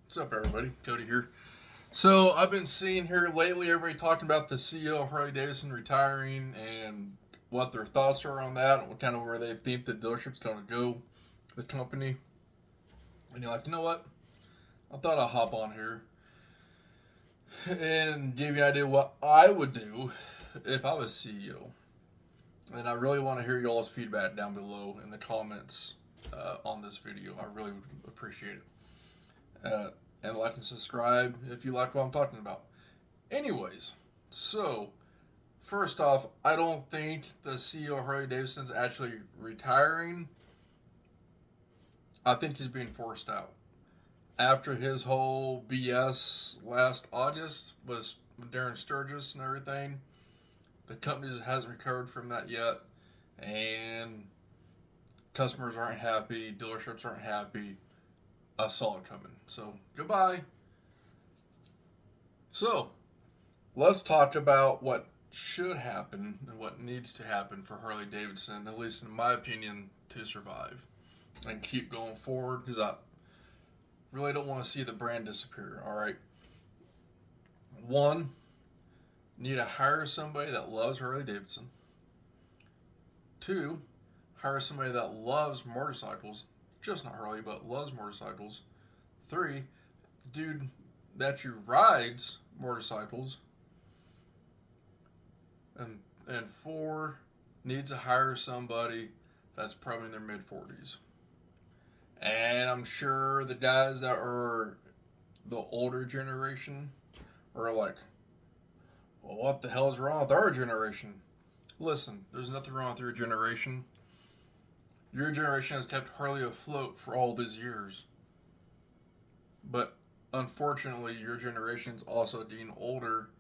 What's up, everybody? Cody here. So, I've been seeing here lately everybody talking about the CEO of Harley-Davidson retiring and what their thoughts are on that, and what kind of where they think the dealership's going to go, the company. And you're like, you know what? I thought I'd hop on here and give you an idea what I would do if I was CEO. And I really want to hear y'all's feedback down below in the comments on this video. I really would appreciate it. And like and subscribe if you like what I'm talking about. Anyways, so first off, I don't think the CEO of Harley Davidson's actually retiring. I think he's being forced out. After his whole BS last August with Darren Sturgis and everything, the company hasn't recovered from that yet, and customers aren't happy, dealerships aren't happy. I saw it coming. So, goodbye. So, let's talk about what should happen and what needs to happen for Harley Davidson, at least in my opinion, to survive and keep going forward, because I really don't want to see the brand disappear, alright? One, need to hire somebody that loves Harley Davidson. Two, hire somebody that loves motorcycles, just not Harley, but loves motorcycles. Three, the dude that you rides motorcycles. And four, needs to hire somebody that's probably in their mid-40s. And I'm sure the guys that are the older generation are like, well, what the hell is wrong with our generation? Listen, there's nothing wrong with your generation. Your generation has kept Harley afloat for all these years. But unfortunately, your generation's also getting older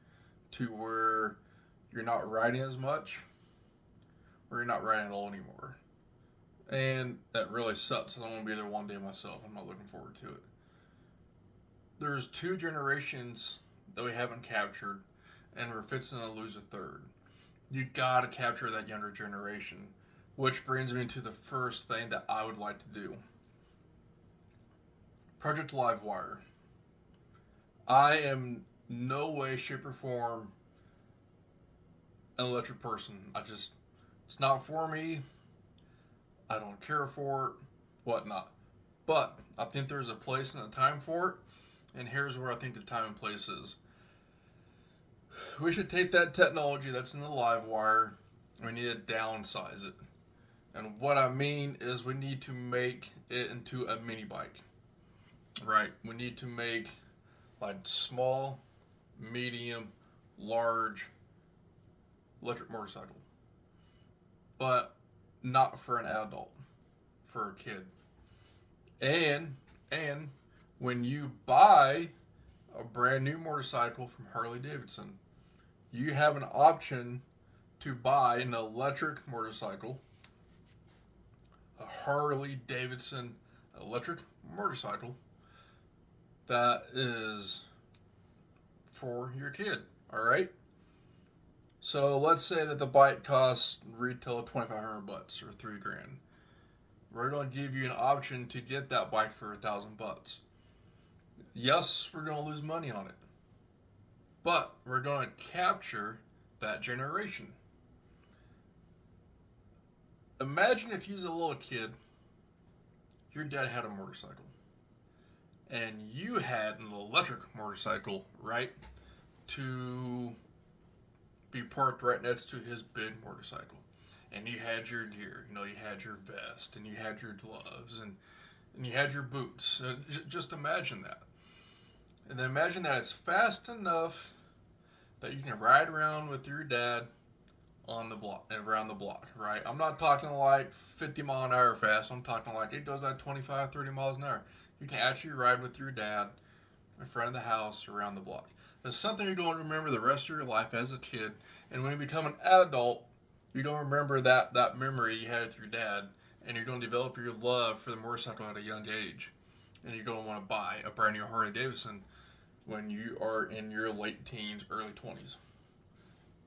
to where you're not riding as much or you're not riding at all anymore. And that really sucks. I don't want to be there one day myself. I'm not looking forward to it. There's two generations that we haven't captured, and we're fixing to lose a third. You gotta capture that younger generation. Which brings me to the first thing that I would like to do. Project Livewire. I am no way, shape, or form an electric person. It's not for me. I don't care for it, whatnot. But I think there's a place and a time for it, and here's where I think the time and place is. We should take that technology that's in the Livewire, and we need to downsize it. And what I mean is we need to make it into a mini bike. Right? We need to make like small, medium, large electric motorcycle. But not for an adult, for a kid. And when you buy a brand new motorcycle from Harley Davidson, you have an option to buy an electric motorcycle, a Harley Davidson electric motorcycle that is for your kid, all right? So let's say that the bike costs retail $2,500 or $3,000. We're going to give you an option to get that bike for $1,000. Yes, we're going to lose money on it, but we're going to capture that generation. Imagine if you was a little kid, your dad had a motorcycle, and you had an electric motorcycle, right, to be parked right next to his big motorcycle. And you had your gear, you had your vest, and you had your gloves, and you had your boots. Just imagine that. And then imagine that it's fast enough that you can ride around with your dad on the block, around the block, right? I'm not talking like 50 mile an hour fast. I'm talking like it goes at 25, 30 miles an hour. You can actually ride with your dad in front of the house around the block. It's something you're going to remember the rest of your life as a kid. And when you become an adult, you're going to remember that memory you had with your dad. And you're going to develop your love for the motorcycle at a young age. And you're going to want to buy a brand new Harley Davidson when you are in your late teens, early 20s.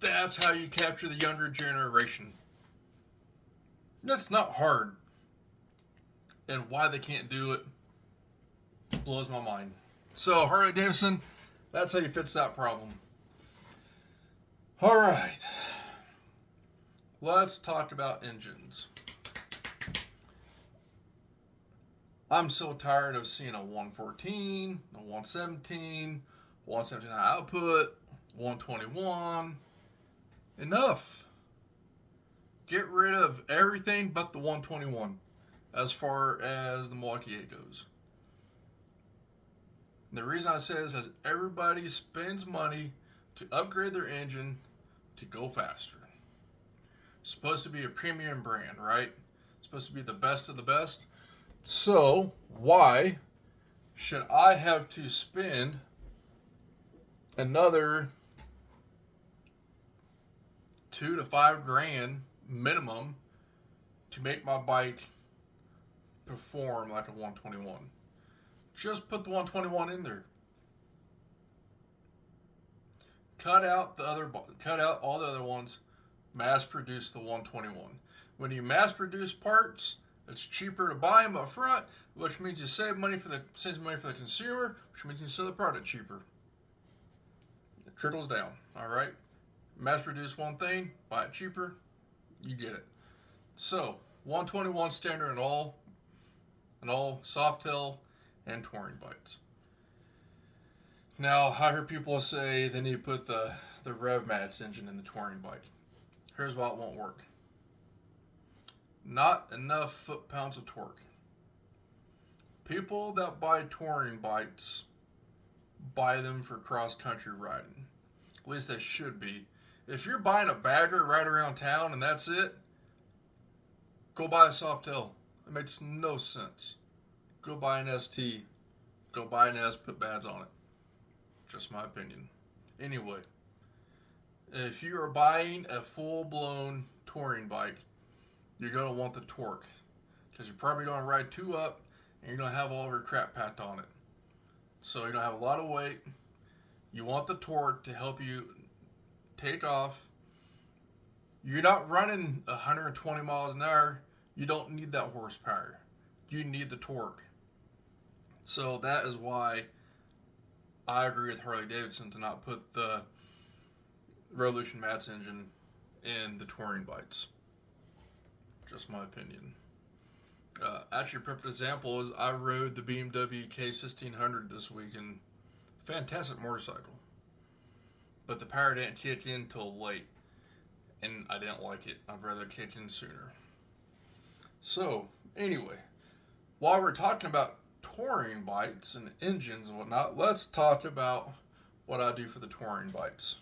That's how you capture the younger generation. That's not hard. And why they can't do it blows my mind. So Harley-Davidson, that's how you fix that problem. All right, let's talk about engines. I'm so tired of seeing a 114, a 117, 117 high output, 121. Enough. Get rid of everything but the 121 as far as the Milwaukee 8 goes. And the reason I say this is everybody spends money to upgrade their engine to go faster. It's supposed to be a premium brand, right? It's supposed to be the best of the best. So, why should I have to spend another $2,000 to $5,000 minimum to make my bike perform like a 121? Just put the 121 in there. Cut out all the other ones. Mass produce the 121. When you mass produce parts, it's cheaper to buy them up front, which means you save money for the consumer, which means you sell the product cheaper. It trickles down. All right. Mass produce one thing, buy it cheaper, you get it. So 121 standard in all Softail and touring bikes. Now I heard people say they need to put the RevMax engine in the touring bike. Here's why it won't work. Not enough foot-pounds of torque. People that buy touring bikes buy them for cross-country riding. At least they should be. If you're buying a bagger right around town and that's it, go buy a Softail. It makes no sense. Go buy an ST. Go buy an S, put pads on it. Just my opinion. Anyway, if you are buying a full-blown touring bike, you're going to want the torque, because you're probably going to ride 2 up and you're going to have all of your crap packed on it. So you're going to have a lot of weight. You want the torque to help you take off. You're not running 120 miles an hour. You don't need that horsepower. You need the torque. So that is why I agree with Harley-Davidson to not put the Revolution Mats engine in the touring bikes. Just my opinion. Actually, a perfect example is I rode the BMW K1600 this week, and fantastic motorcycle. But the power didn't kick in till late, and I didn't like it. I'd rather kick in sooner. So, anyway, while we're talking about touring bikes and engines and whatnot, let's talk about what I do for the touring bikes.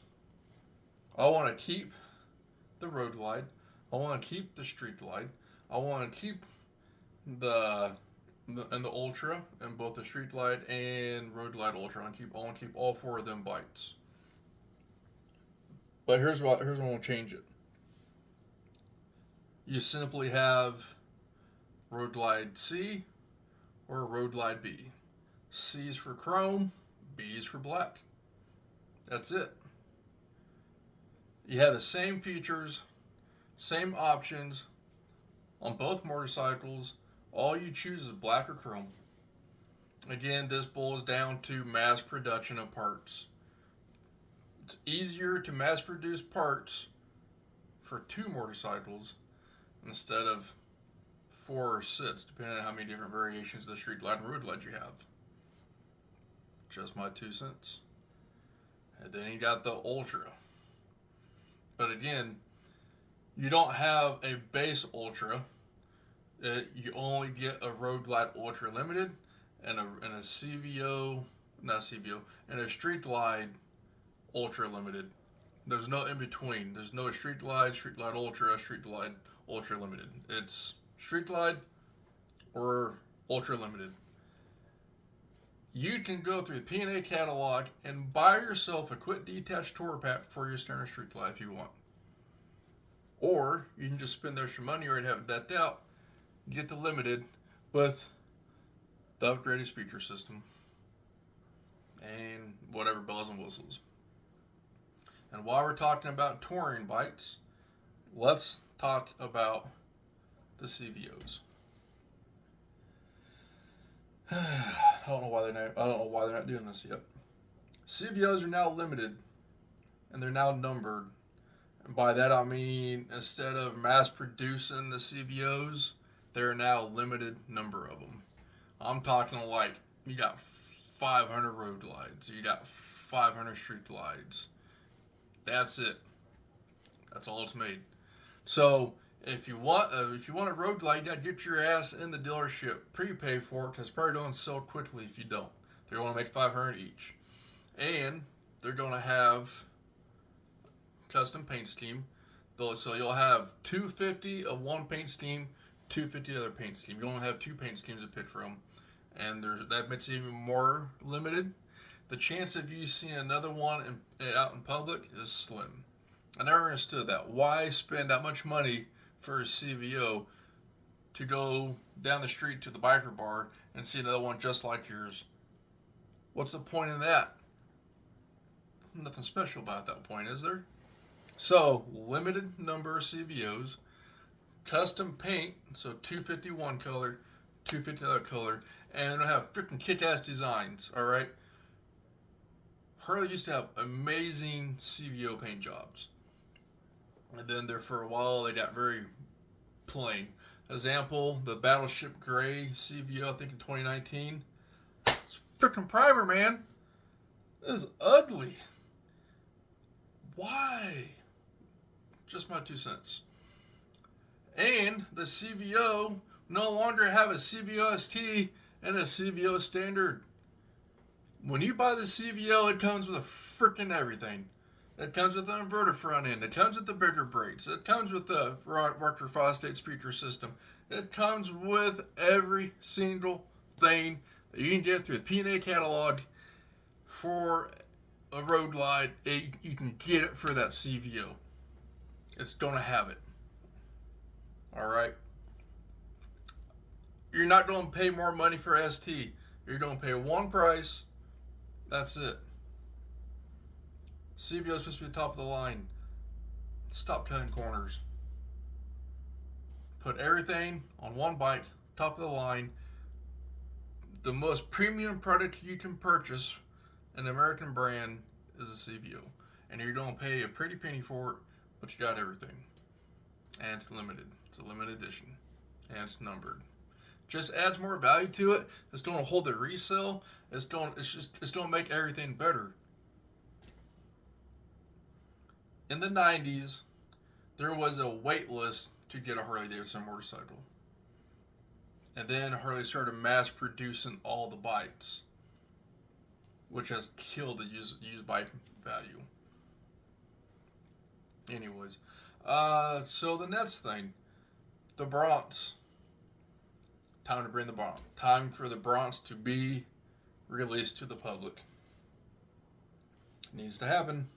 I want to keep the Road Glide. I want to keep the Street Glide. I want to keep the Ultra, and both the Street Glide and Road Glide Ultra. I want to keep all 4 of them bikes. But here's what I want to change it. You simply have Road Glide C or Road Glide B. C is for chrome, B is for black. That's it. You have the same features, same options on both motorcycles. All you choose is black or chrome. Again, this boils down to mass production of parts. It's easier to mass produce parts for 2 motorcycles instead of 4 or 6, depending on how many different variations of the Street Glide and Road Glide you have. Just my 2 cents. And then you got the Ultra. But again, you don't have a base Ultra. You only get a Road Glide Ultra Limited and a CVO, not CVO, and a Street Glide Ultra Limited. There's no in between. There's no Street Glide Ultra, Street Glide Ultra Limited. It's Street Glide or Ultra Limited. You can go through the P&A catalog and buy yourself a quick detached tour pack for your standard Street Glide if you want. Or you can just spend extra money or have it decked out, get the Limited with the upgraded speaker system and whatever bells and whistles. And while we're talking about touring bikes, let's talk about the CVOs. I don't know why they're not doing this yet. CVOs are now limited, and they're now numbered. And by that I mean, instead of mass producing the CVOs, there are now a limited number of them. I'm talking like you got 500 road glides, you got 500 street glides. That's it. That's all it's made. So if you want a road glide, you gotta get your ass in the dealership, prepay for it, because probably don't sell quickly if you don't. They're going to make 500 each, and they're going to have custom paint scheme. So you'll have 250 of one paint scheme, 250 other paint scheme. You only have two paint schemes to pick from, and that makes it even more limited. The chance of you seeing another one out in public is slim. I never understood that. Why spend that much money for a CVO to go down the street to the biker bar and see another one just like yours? What's the point in that? Nothing special about that point, is there? So, limited number of CVOs, custom paint, so 250 one color, 250 another color, and it'll have freaking kick-ass designs, alright? Harley used to have amazing CVO paint jobs. And then there for a while they got very plain. Example, the Battleship Gray CVO, I think in 2019. It's freaking primer, man. It is ugly. Why? Just my 2 cents. And the CVO no longer have a CVO ST and a CVO standard. When you buy the CVO, it comes with a freaking everything. It comes with an inverter front end. It comes with the bigger brakes. It comes with the rocker phosphate speaker system. It comes with every single thing that you can get through the P&A catalog for a road glide. You can get it for that CVO. It's going to have it. Alright? You're not going to pay more money for ST. You're going to pay one price. That's it. CVO is supposed to be the top of the line. Stop cutting corners. Put everything on one bike, top of the line. The most premium product you can purchase, an American brand, is a CVO. And you're going to pay a pretty penny for it, but you got everything. And it's limited. It's a limited edition. And it's numbered. Just adds more value to it. It's going to hold the resale. It's going to make everything better. In the 90s, there was a wait list to get a Harley-Davidson motorcycle. And then Harley started mass producing all the bikes, which has killed the used bike value. Anyways, so the next thing, the Bronx. Time to bring the Bronx. Time for the Bronx to be released to the public. It needs to happen.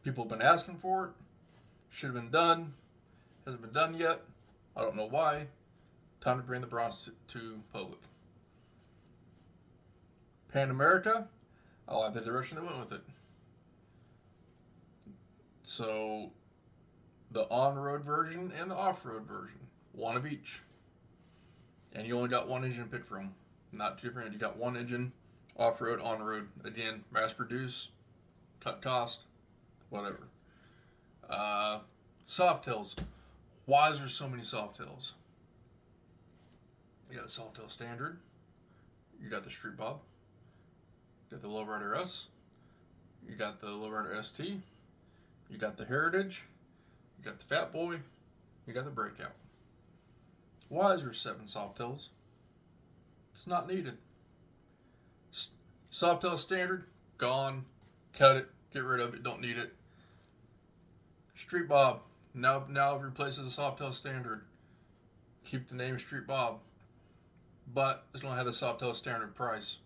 People have been asking for it. Should have been done. Hasn't been done yet. I don't know why. Time to bring the Bronx to public. Pan America, I like the direction they went with it. So, the on-road version and the off-road version. One of each. And you only got one engine to pick from. Not two different. You got one engine, off-road, on-road. Again, mass produce, cut cost, whatever. Softails. Why is there so many Softails? You got the Softail Standard. You got the Street Bob. You got the Lowrider S. You got the Lowrider ST. You got the Heritage. You got the Fat Boy. You got the Breakout. Why is there 7 Softails? It's not needed. Softail Standard, gone. Cut it. Get rid of it. Don't need it. Street Bob, now replaces the Softail Standard. Keep the name Street Bob, but it's going to have the Softail Standard price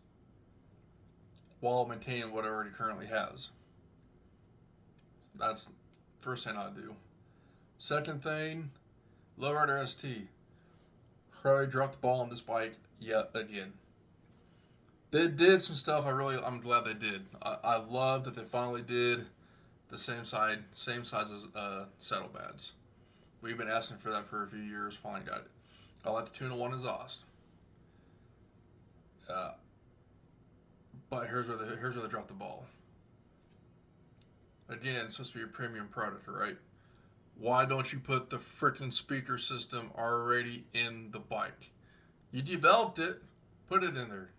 while maintaining what it already currently has. That's first thing I do. Second thing, Lowrider ST. Harley dropped the ball on this bike yet again. They did some stuff I'm glad they did. I love that they finally did the same size as saddlebags. We've been asking for that for a few years, finally got it. I like the 2-in-1 exhaust. But here's where they drop the ball. Again, it's supposed to be a premium product, right? Why don't you put the freaking speaker system already in the bike? You developed it, put it in there.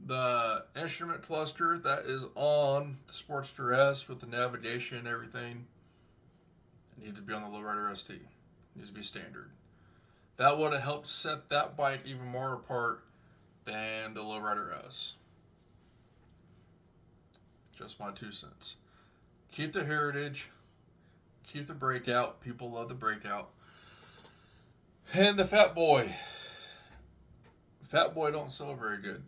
The instrument cluster that is on the Sportster S with the navigation and everything, it needs to be on the Lowrider ST. It needs to be standard. That would have helped set that bike even more apart than the Lowrider S. Just my 2 cents. Keep the heritage. Keep the breakout. People love the breakout. And the Fat Boy. Fat Boy don't sell very good.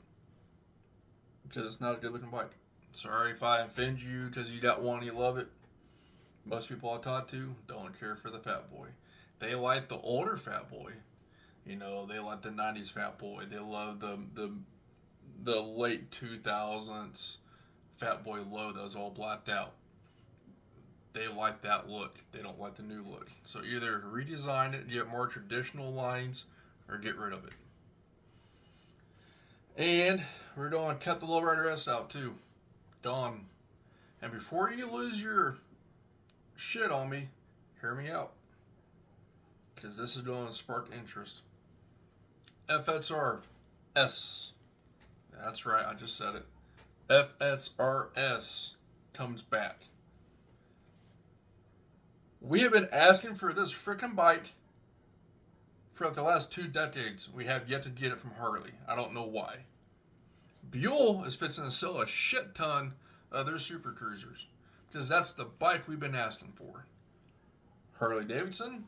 Because it's not a good looking bike. Sorry if I offend you because you got one and you love it. Most people I talk to don't care for the Fat Boy. They like the older Fat Boy. You know, they like the 90s Fat Boy. They love the late 2000s Fat Boy low that was all blacked out. They like that look. They don't like the new look. So either redesign it, get more traditional lines, or get rid of it. And we're going to cut the Lowrider S out too. Gone. And before you lose your shit on me, hear me out. Because this is going to spark interest. FXR S. That's right, I just said it. FXR S comes back. We have been asking for this freaking bike for the last 2 decades. We have yet to get it from Harley. I don't know why. Buell is fixing to sell a shit ton of their Super Cruisers because that's the bike we've been asking for. Harley-Davidson,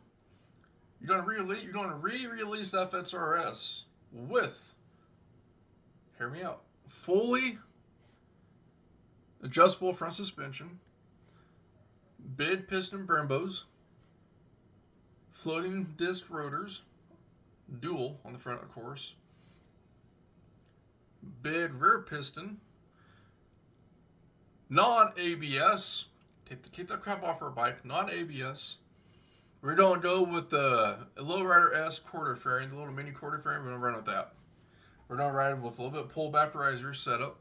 you're going to re-release the FXRS with, hear me out, fully adjustable front suspension, bid piston Brembos, floating disc rotors, dual on the front, of course, bid rear piston, non-ABS. Keep that crap off our bike. Non-ABS. We're going to go with the Lowrider S quarter fairing, the little mini quarter fairing. We're going to run with that. We're going to ride with a little bit pullback riser setup.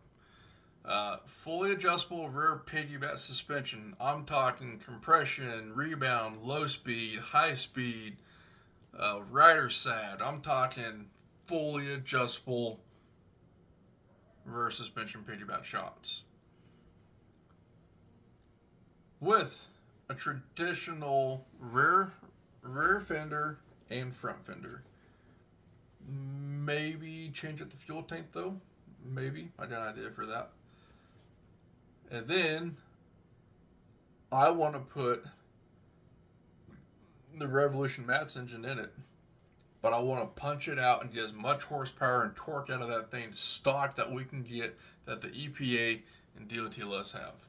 Fully adjustable rear piggyback suspension. I'm talking compression, rebound, low speed, high speed, rider side. I'm talking fully adjustable rear suspension piggyback shots. With a traditional rear fender and front fender. Maybe change up the fuel tank though. Maybe. I got an idea for that. And then I want to put the Revolution Max engine in it. But I want to punch it out and get as much horsepower and torque out of that thing stock that we can get that the EPA and DOTLS have.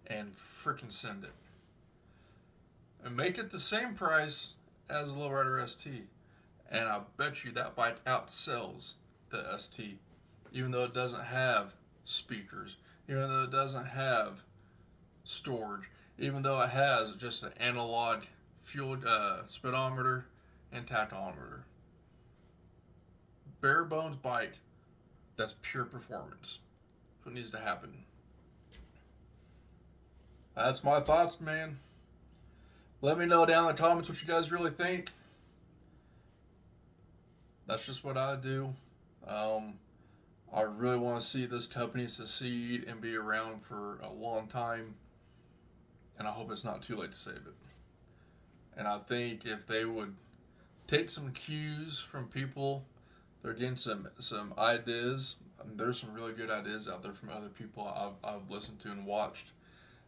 And freaking send it. And make it the same price as the Lowrider ST. And I bet you that bike outsells the ST. Even though it doesn't have speakers. Even though it doesn't have storage. Even though it has just an analog fuel speedometer and tachometer. Bare bones bike that's pure performance. That's what needs to happen. That's my thoughts, man. Let me know down in the comments what you guys really think. That's just what I do. I really want to see this company succeed and be around for a long time. And I hope it's not too late to save it. And I think if they would take some cues from people, they're getting some ideas. There's some really good ideas out there from other people I've listened to and watched.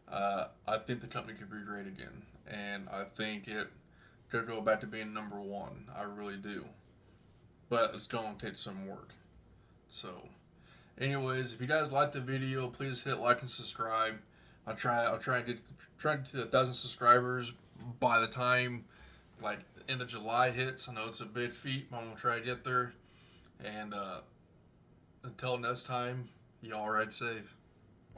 I think the company could be great again, and I think it could go back to being number one. I really do, but it's going to take some work. So, anyways, if you guys like the video, please hit like and subscribe. I'll try and get to 1,000 subscribers by the time like the end of July hits. I know it's a big feat, but I'm gonna try to get there. And until next time, y'all ride safe.